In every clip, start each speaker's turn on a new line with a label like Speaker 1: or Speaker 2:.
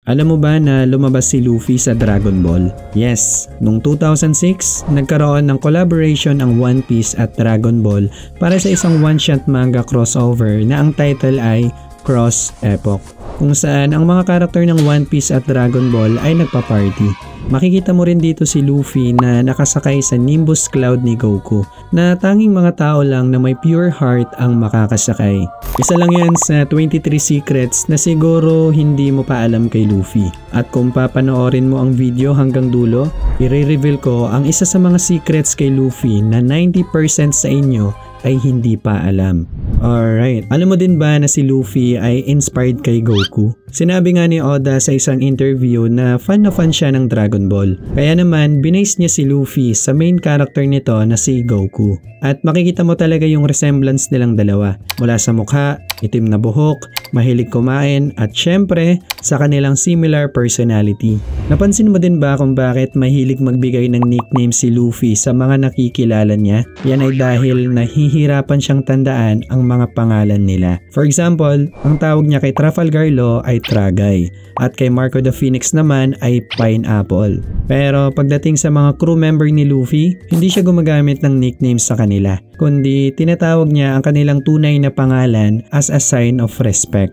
Speaker 1: Alam mo ba na lumabas si Luffy sa Dragon Ball? Yes, noong 2006, nagkaroon ng collaboration ang One Piece at Dragon Ball para sa isang one-shot manga crossover na ang title ay Cross Epoch, kung saan ang mga karakter ng One Piece at Dragon Ball ay nagpa-party. Makikita mo rin dito si Luffy na nakasakay sa Nimbus Cloud ni Goku na tanging mga tao lang na may pure heart ang makakasakay. Isa lang yan sa 23 secrets na siguro hindi mo pa alam kay Luffy. At kung papanoorin mo ang video hanggang dulo, i-reveal ko ang isa sa mga secrets kay Luffy na 90% sa inyo ay hindi pa alam. Alright, alam mo din ba na si Luffy ay inspired kay Goku? Sinabi nga ni Oda sa isang interview na fan siya ng Dragon Ball. Kaya naman, binase niya si Luffy sa main character nito na si Goku. At makikita mo talaga yung resemblance nilang dalawa. Mula sa mukha, itim na buhok, mahilig kumain, at syempre, sa kanilang similar personality. Napansin mo din ba kung bakit mahilig magbigay ng nickname si Luffy sa mga nakikilala niya? Yan ay dahil nahihirapan siyang tandaan ang mga pangalan nila. For example, ang tawag niya kay Trafalgar Law ay Tragay, at kay Marco the Phoenix naman ay Pineapple. Pero pagdating sa mga crew member ni Luffy, hindi siya gumagamit ng nickname sa kanila, kundi tinatawag niya ang kanilang tunay na pangalan as a sign of respect.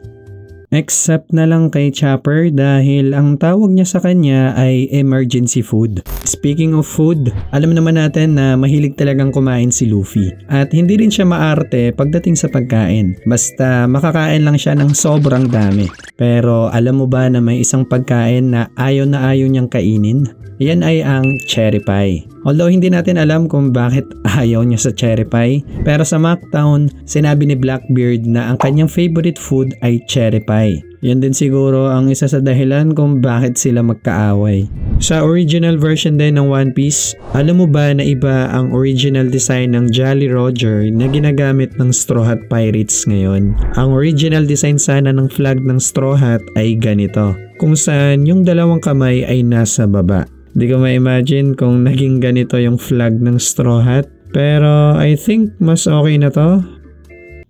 Speaker 1: Except na lang kay Chopper dahil ang tawag niya sa kanya ay emergency food. Speaking of food, alam naman natin na mahilig talagang kumain si Luffy. At hindi rin siya maarte pagdating sa pagkain. Basta makakain lang siya ng sobrang dami. Pero alam mo ba na may isang pagkain na ayaw niyang kainin? Yan ay ang cherry pie. Although hindi natin alam kung bakit ayaw niya sa cherry pie, pero sa Mactown, sinabi ni Blackbeard na ang kanyang favorite food ay cherry pie. Yan din siguro ang isa sa dahilan kung bakit sila magkaaway. Sa original version din ng One Piece, alam mo ba na iba ang original design ng Jolly Roger na ginagamit ng Straw Hat Pirates ngayon? Ang original design sana ng flag ng Straw Hat ay ganito, kung saan yung dalawang kamay ay nasa baba. Di ko ma-imagine kung naging ganito yung flag ng Straw Hat. Pero I think mas okay na to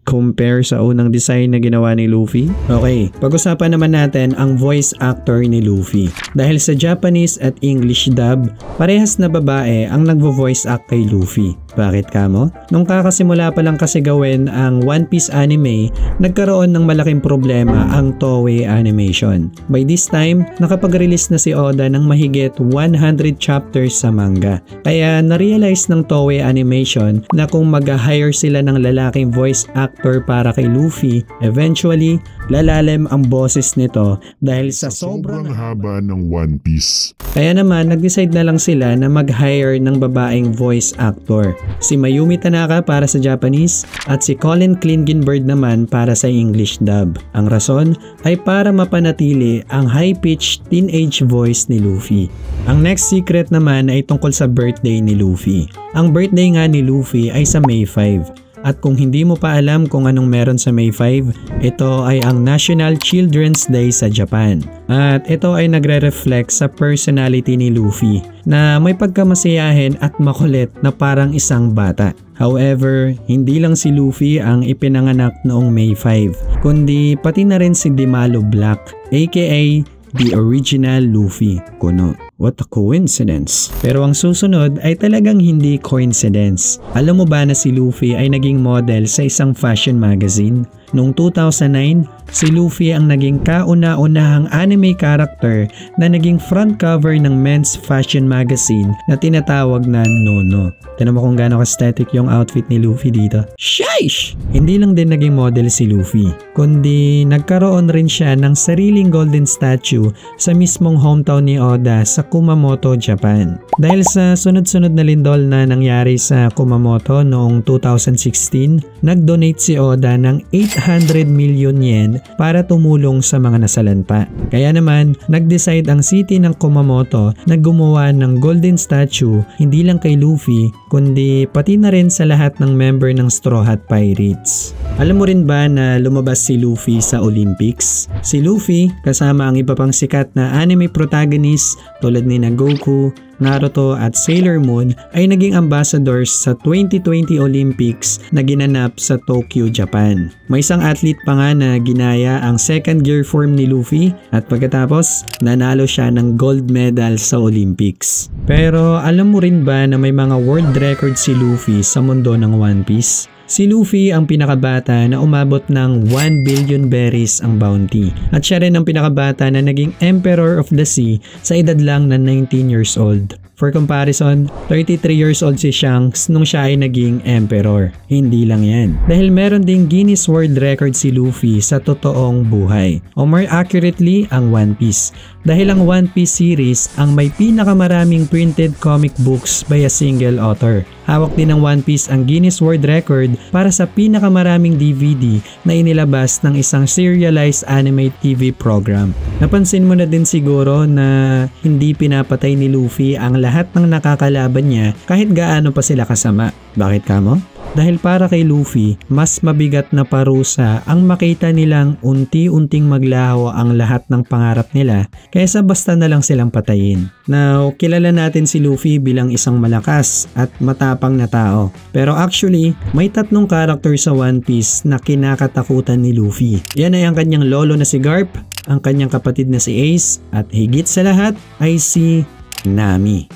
Speaker 1: compare sa unang design na ginawa ni Luffy. Okay, pag-usapan naman natin ang voice actor ni Luffy. Dahil sa Japanese at English dub, parehas na babae ang nagvo-voice act kay Luffy. Bakit kamo? Nung kakasimula pa lang kasi gawin ang One Piece anime, nagkaroon ng malaking problema ang Toei Animation. By this time, nakapag-release na si Oda ng mahigit 100 chapters sa manga. Kaya na-realize ng Toei Animation na kung mag-hire sila ng lalaking voice actor para kay Luffy, eventually, lalalim ang boses nito dahil sa sobrang
Speaker 2: haba ng One Piece.
Speaker 1: Kaya naman, nag-decide na lang sila na mag-hire ng babaeng voice actor. Si Mayumi Tanaka para sa Japanese at si Colin Klingenberg naman para sa English dub. Ang rason ay para mapanatili ang high-pitched teenage voice ni Luffy. Ang next secret naman ay tungkol sa birthday ni Luffy. Ang birthday nga ni Luffy ay sa May 5. At kung hindi mo pa alam kung anong meron sa May 5, ito ay ang National Children's Day sa Japan. At ito ay nagre-reflect sa personality ni Luffy na may pagkamasiyahin at makulit na parang isang bata. However, hindi lang si Luffy ang ipinanganak noong May 5, kundi pati na rin si Dimalo Black, aka the original Luffy Kuno. What a coincidence. Pero ang susunod ay talagang hindi coincidence. Alam mo ba na si Luffy ay naging model sa isang fashion magazine? Noong 2009, si Luffy ang naging kauna-unahang anime character na naging front cover ng men's fashion magazine na tinatawag na Nono. Tignan mo kung gaano ka-aesthetic yung outfit ni Luffy dito. Sheesh! Hindi lang din naging model si Luffy, kundi nagkaroon rin siya ng sariling golden statue sa mismong hometown ni Oda sa Kumamoto, Japan. Dahil sa sunod-sunod na lindol na nangyari sa Kumamoto noong 2016, nag-donate si Oda ng 800 million yen para tumulong sa mga nasalanta. Kaya naman, nag-decide ang city ng Kumamoto na gumawa ng golden statue hindi lang kay Luffy, kundi pati na rin sa lahat ng member ng Straw Hat Pirates. Alam mo rin ba na lumabas si Luffy sa Olympics? Si Luffy, kasama ang iba pang sikat na anime protagonist tulad ni Goku, Naruto at Sailor Moon ay naging ambassadors sa 2020 Olympics na ginanap sa Tokyo, Japan. May isang athlete pa nga na ginaya ang second gear form ni Luffy at pagkatapos nanalo siya ng gold medal sa Olympics. Pero alam mo rin ba na may mga world record si Luffy sa mundo ng One Piece? Si Luffy ang pinakabata na umabot ng 1 billion berries ang bounty. At siya rin ang pinakabata na naging Emperor of the Sea sa edad lang na 19 years old. For comparison, 33 years old si Shanks nung siya ay naging Emperor. Hindi lang yan. Dahil meron ding Guinness World Record si Luffy sa totoong buhay. O more accurately, ang One Piece. Dahil ang One Piece series ang may pinakamaraming printed comic books by a single author. Hawak din ng One Piece ang Guinness World Record para sa pinakamaraming DVD na inilabas ng isang serialized anime TV program. Napansin mo na din siguro na hindi pinapatay ni Luffy ang lahat ng nakakalaban niya kahit gaano pa sila kasama. Bakit kamo? Dahil para kay Luffy, mas mabigat na parusa ang makita nilang unti-unting maglaho ang lahat ng pangarap nila kaysa basta na lang silang patayin. Now, kilala natin si Luffy bilang isang malakas at matapang na tao. Pero actually, may tatlong karakter sa One Piece na kinakatakutan ni Luffy. Yan ay ang kanyang lolo na si Garp, ang kanyang kapatid na si Ace, at higit sa lahat ay si Nami.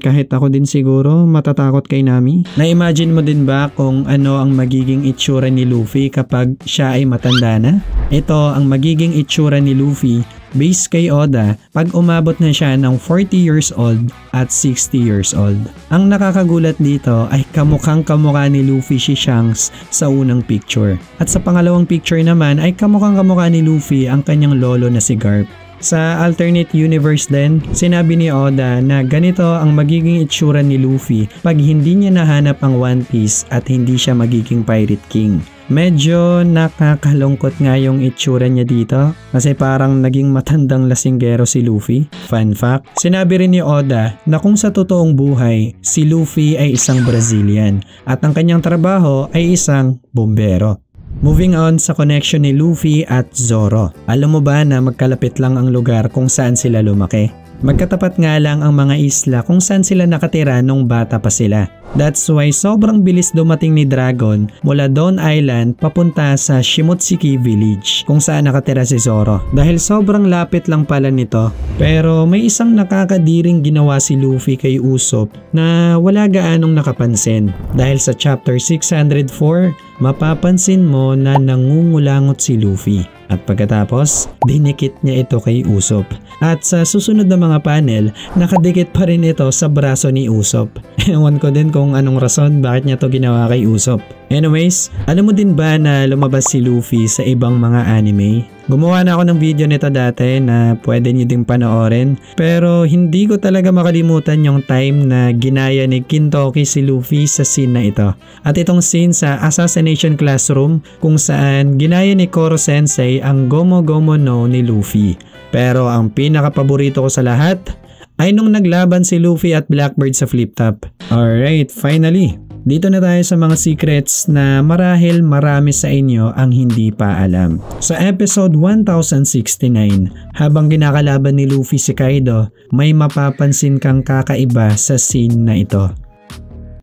Speaker 1: Kahit ako din siguro matatakot kay Nami. Na-imagine mo din ba kung ano ang magiging itsura ni Luffy kapag siya ay matanda na? Ito ang magiging itsura ni Luffy based kay Oda pag umabot na siya ng 40 years old at 60 years old. Ang nakakagulat dito ay kamukhang kamukha ni Luffy si Shanks sa unang picture. At sa pangalawang picture naman ay kamukhang kamukha ni Luffy ang kanyang lolo na si Garp. Sa alternate universe din, sinabi ni Oda na ganito ang magiging itsura ni Luffy pag hindi niya nahanap ang One Piece at hindi siya magiging Pirate King. Medyo nakakalungkot nga yung itsura niya dito kasi parang naging matandang lasinggero si Luffy. Fun fact, sinabi rin ni Oda na kung sa totoong buhay, si Luffy ay isang Brazilian at ang kanyang trabaho ay isang bombero. Moving on sa connection ni Luffy at Zoro. Alam mo ba na magkalapit lang ang lugar kung saan sila lumaki? Magkatapat nga lang ang mga isla kung saan sila nakatira nung bata pa sila. That's why sobrang bilis dumating ni Dragon mula Dawn Island papunta sa Shimotsiki Village kung saan nakatira si Zoro. Dahil sobrang lapit lang pala nito. Pero may isang nakakadiring ginawa si Luffy kay Usopp na wala gaanong nakapansin. Dahil sa chapter 604, mapapansin mo na nangungulangot si Luffy. At pagkatapos, dinikit niya ito kay Usopp. At sa susunod na mga panel, nakadikit pa rin ito sa braso ni Usopp. Ewan ko din kung anong rason bakit niya to ginawa kay Usopp. Anyways, alam mo din ba na lumabas si Luffy sa ibang mga anime? Gumawa na ako ng video nito dati na pwede niyo ding panoorin. Pero hindi ko talaga makalimutan yung time na ginaya ni Kintoki si Luffy sa scene na ito. At itong scene sa Assassination Classroom kung saan ginaya ni Koro Sensei ang Gomo Gomo no ni Luffy. Pero ang pinakapaborito ko sa lahat ay nung naglaban si Luffy at Blackbird sa Flip Top. Alright, finally. Dito na tayo sa mga secrets na marahil marami sa inyo ang hindi pa alam. Sa episode 1069, habang kinakalaban ni Luffy si Kaido, may mapapansin kang kakaiba sa scene na ito.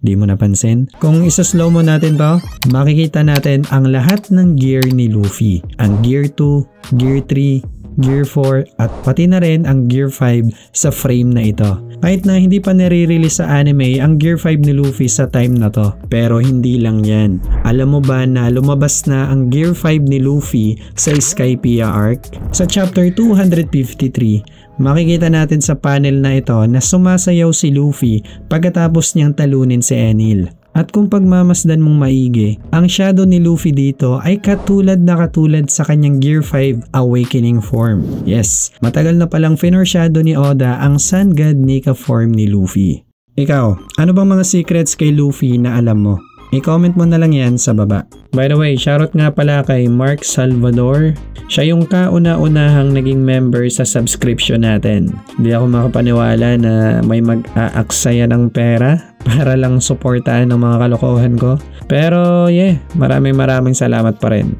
Speaker 1: Di mo napansin? Kung isa-slow mo natin to, makikita natin ang lahat ng gear ni Luffy. Ang Gear 2, Gear 3, Gear 4 at pati na rin ang Gear 5 sa frame na ito. Kahit na hindi pa nare-release sa anime ang Gear 5 ni Luffy sa time na to. Pero hindi lang yan. Alam mo ba na lumabas na ang Gear 5 ni Luffy sa Skypiea arc? Sa chapter 253, makikita natin sa panel na ito na sumasayaw si Luffy pagkatapos niyang talunin si Enel. At kung pagmamasdan mong maigi, ang shadow ni Luffy dito ay katulad sa kanyang Gear 5 Awakening form. Yes, matagal na palang foreshadow ni Oda ang Sun God Nika form ni Luffy. Ikaw, ano bang mga secrets kay Luffy na alam mo? I-comment mo na lang yan sa baba. By the way, shoutout nga pala kay Mark Salvador. Siya yung kauna-unahang naging member sa subscription natin. Hindi ako makapaniwala na may mag-aaksaya ng pera para lang suportahan ng mga kalokohan ko. Pero yeah, maraming salamat pa rin.